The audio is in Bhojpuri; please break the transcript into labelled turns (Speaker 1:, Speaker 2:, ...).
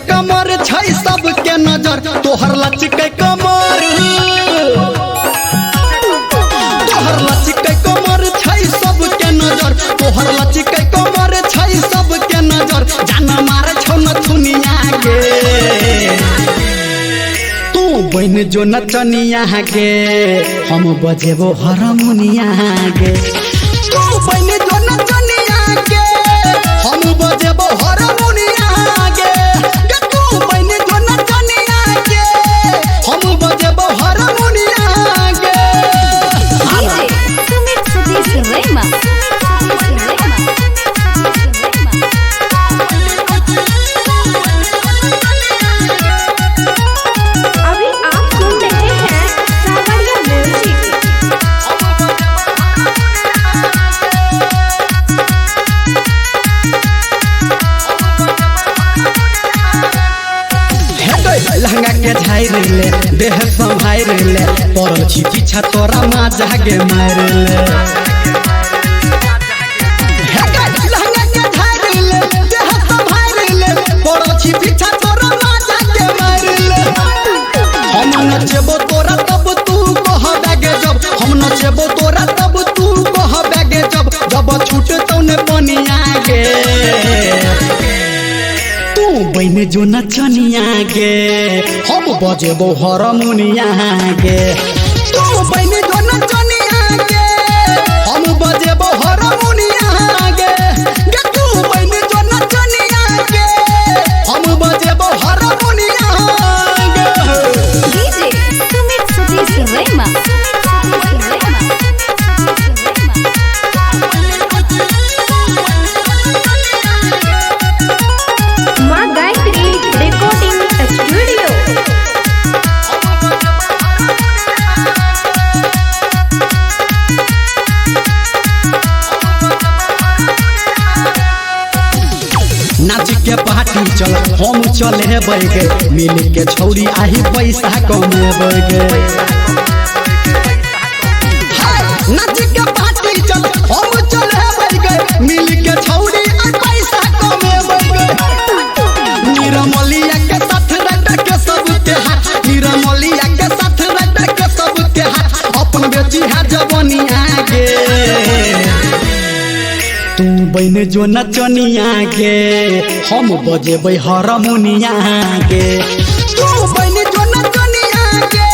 Speaker 1: कमर छै सबके नजर तोहर लचके कमर तोहर लचके कमर छै सबके नजर तोहर लचके कमर छै सबके नजर जान मार छौ न दुनिया के तू बन जो नचनिया के हम बजेबो हारमोनिया के तू बन जो नचनिया के हम बजेबो हारमोनिया के तू बन जो नचनिया के हम बजेबो हारमोनिया के
Speaker 2: सुमित सतीश रेमा अभी आप सुन रहे हैं सावरिया म्यूजिक।
Speaker 1: लहंगा के झाइर ले देह संभाइर ले पड़ल छी पीछा तोरा माँ जागे मार ले लहंगा के झाइर ले देह संभाइर ले पड़ल छी पीछा तोरा माँ जागे मार ले हम नचबो तोरा तब तू कहबे जब हम नचबो तोरा तब तू कहबे जब छूटतौ ने पनिया गे बन जो नचनिया गे हम बजेबो हारमोनिया गे तू बन जो नचनिया गे हम बजेबो हारमोनिया गे तू बन जो नचनिया गे हम बजेबो हारमोनिया गे
Speaker 2: डीजे सुमित सतीश रेमा माँ गायत्री रिकॉर्डिंग स्टूडियो।
Speaker 1: नाच के पार्टी चल हम चले बैगे मिल के छौरी आही पैसा कमेबे गे नाच के पार्टी चल हम चले बैगे मिल के छौरी आही पैसा कमेबे गे निरमलिया के साथ रट के सबके हाथ निरमलिया के साथ रट के सबके हाथ अपन बेची है जवनिया गे तू बन जो नचनिया गे हम बजेबै हारमोनिया गे तू बन जो नचनिया गे